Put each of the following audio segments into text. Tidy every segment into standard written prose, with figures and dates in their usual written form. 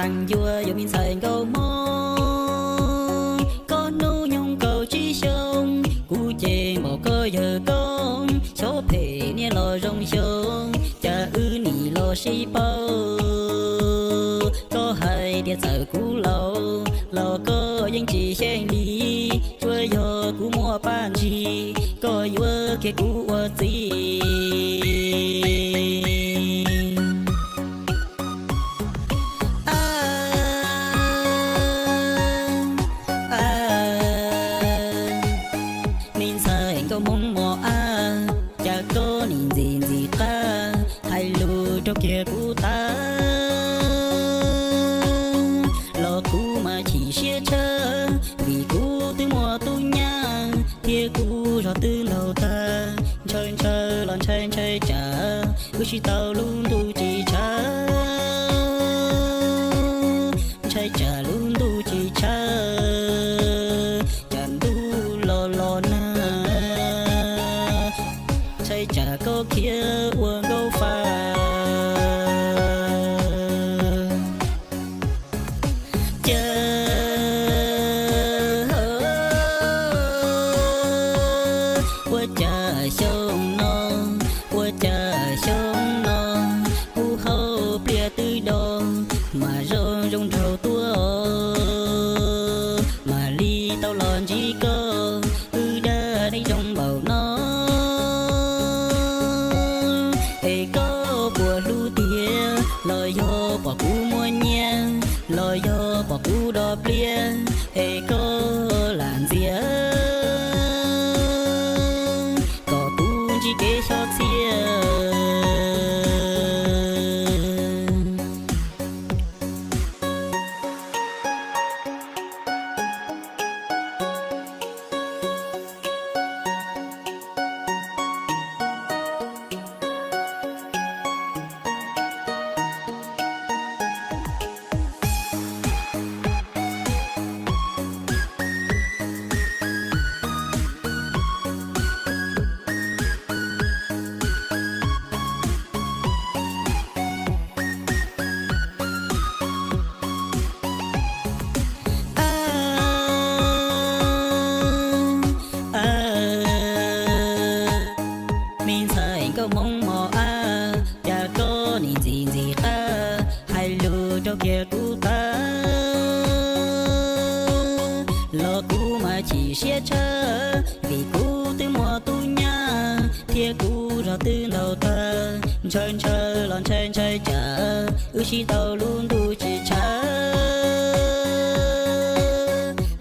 tăng vua dù mình xài câu môi có nu nhung câu chi sông cú chê một cơ giờ con số phê nia lo rong sông cha ư nì lo si bao có hai địa sở cú lâu lo có những chỉ khen đi chúa yo cú mua pan chi có vua kia cú ở gì kia của ta lo cú mà chỉ xia chơ vì cú từ mùa tu nha kia cú rồi từ lâu ta chơi chơi lon chơi chơi trả cứ chỉ tao luôn tu chỉ trả chơi trả luôn tu chỉ trả chẳng tu lo lo na chơi trả có kia uống câu pha cú đo plia hay có làm gì có cú chỉ kế cho xia chân chờ lon chân chơi chờ chỉ tàu luôn tu chỉ chờ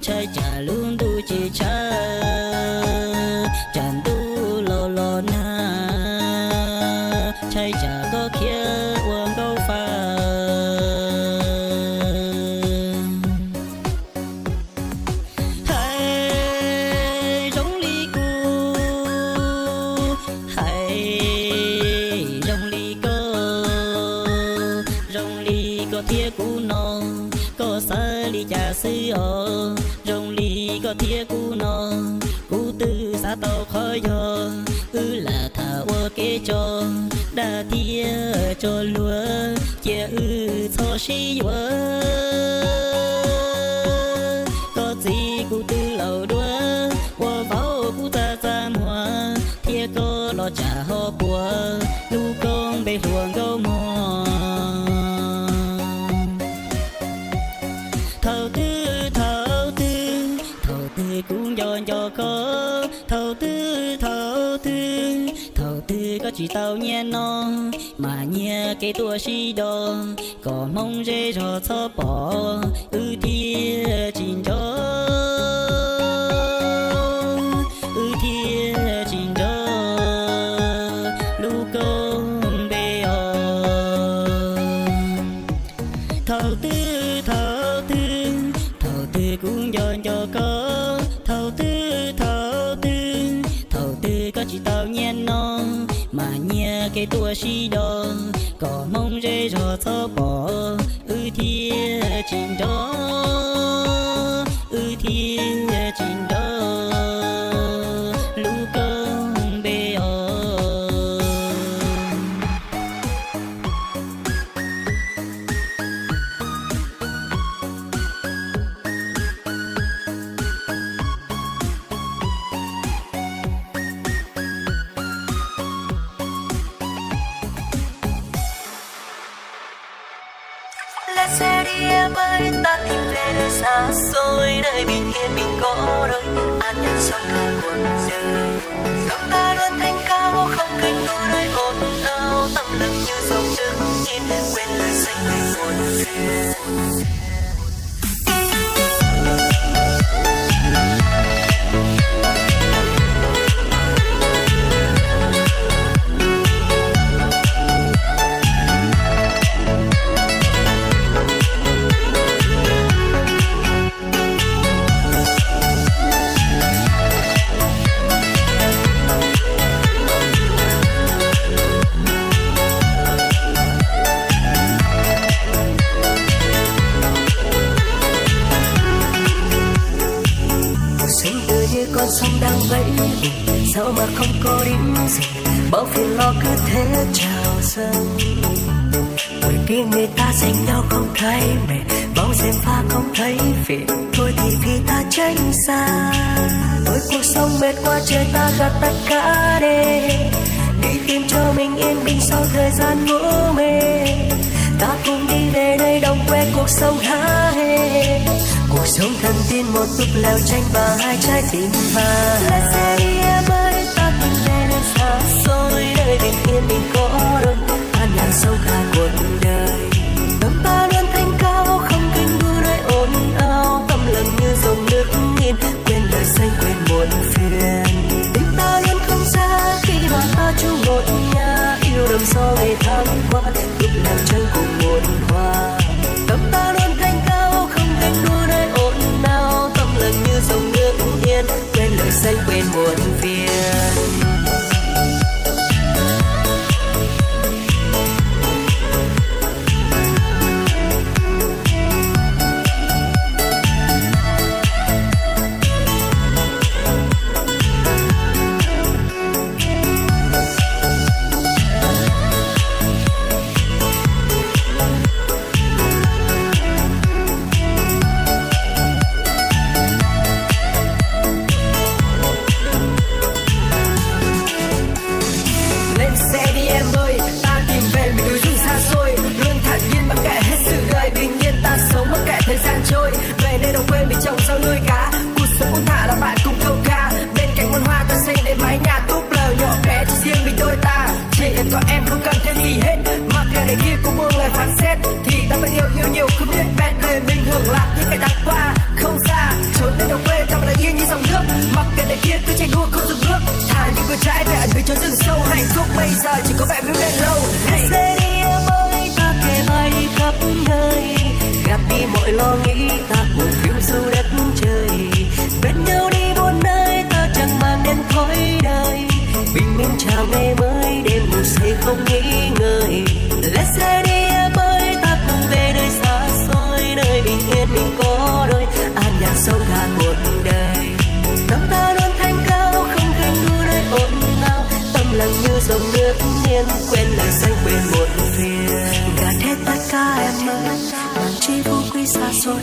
chơi chờ luôn tu chỉ chờ chẳng tu lo lo na chơi chờ có kia uống câu pha có xa ly trà sư ở rồng ly có thia cú nọ cú tư xa tàu khói gió là thả qua kế cho đa thia cho lúa chia cho xí vỡ có gì cú tư lầu đua qua vào cú ta ra mùa thia có lo trả họ bùa lu con bê ruộng gấu mò cũng do có thầu tư có chỉ tao nhẹ nó mà nhẹ cái tua xí đo có mong dễ cho cho bỏ thia chín cho thia chín cho lu công bê thầu tư cũng do có thầu tư có chỉ tao nhẹ nó mà nhẹ cái tua xí đo có mong dễ cho cho bỏ thia chín đó thia chín đó lu công bê xe đi em ơi ta tìm về nơi xa xôi nơi bình yên mình có đôi an nhàn sống cả cuộc đời lòng ta luôn thanh cao không kênh đua nơi ồn ào tâm lực như dòng đứng nhìn quên lời xanh về buồn phiền. Con sông đang vẫy vùng sao mà không có điểm dừng bao phiền lo cứ thế trào dâng người kia người ta dành nhau không thấy mệt bóng xem pha không thấy phiền thôi thì vì ta tránh xa thôi cuộc sống mệt quá trời ta gạt tất cả để tìm cho mình yên bình sau thời gian ngủ mê ta cùng đi về nơi đồng quê cuộc sống há hê cuộc sống thần tiên một lúc leo tranh và hai trái tim mà là xe đi em ơi ta tìm về nơi xa xôi nơi bình yên mình có đôi an nhàn sống cả cuộc đời tâm ta luôn thanh cao không kinh đua nơi ồn ào tâm lần như dòng nước nghiêng quên lời xanh quên muộn phiền tình ta luôn không xa khi mà ta chung một nhà yêu đầm gió ngày tháng qua lúc nào chân cùng một hoa tâm ta luôn thanh cao không ganh đua nơi ồn ào tâm lần như dòng nước yên quên lời xanh quên muộn phiền. không nghĩ ngợi. Let's say đi em ơi, ta cùng về nơi xa xôi, nơi bình yên mình có đôi, an nhàn sống cả cuộc đời. Năm ta luôn thanh cao, không khanh đua nơi ồn ào, tâm lặng như dòng nước nghiêng, quên lời xanh quên muộn phiền. Gạt hết tất cả em ơi, bằng chi vô quy xa xôi,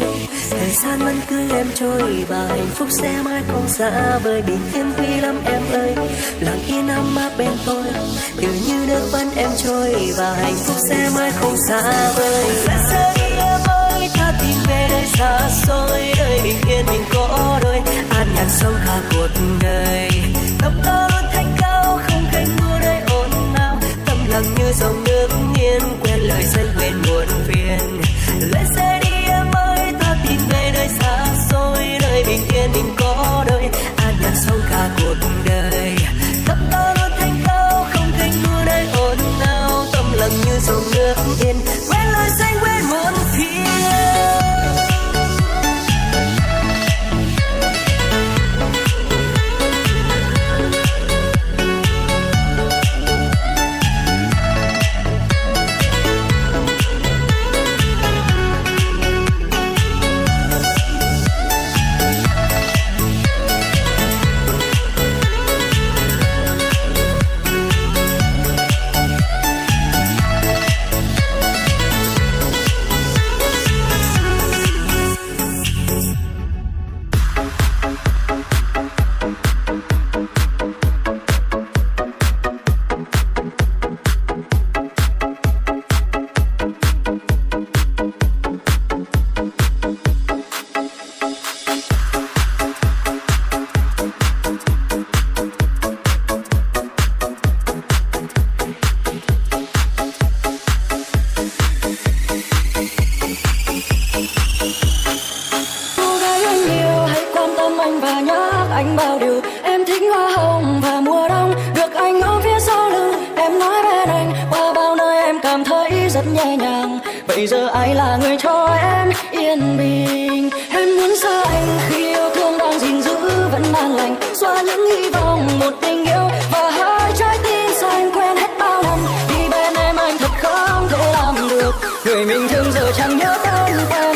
thời gian vẫn cứ em trôi và hạnh phúc sẽ mãi không xa vời. Bình yên quý lắm em ơi, lặng yên ấm áp bên tôi, tự như nước vẫn em trôi và hạnh phúc sẽ mãi không xa vời. Let's say đi em ơi, ta tìm về nơi xa xôi, nơi bình yên mình có đôi, an nhàn sống cả cuộc đời. Tâm ta luôn thanh cao, không khanh đua nơi ồn ào, tâm lặng như dòng nước nghiêng, quên lời dân quên muộn phiền. Let's say đi em ơi, ta tìm về nơi xa xôi, nơi bình yên mình có đôi, an nhàn sống cả cuộc đời. Tâm ta luôn thanh cao, không khanh đua nơi ồn ào, tâm lặng như dòng nước yên, quên lời dân quên muộn phiền. Anh bao điều em thích hoa hồng và mùa đông, được anh ôm phía sau lưng em nói bên anh, qua bao nơi em cảm thấy rất nhẹ nhàng. Vậy giờ ai là người cho em yên bình? Em muốn xa anh khi yêu thương đang gìn giữ vẫn an lành, xóa những hy vọng một tình yêu và hai trái tim xanh quen hết bao năm. Vì bên em anh thật không thể làm được, người mình thương giờ chẳng nhớ tên em.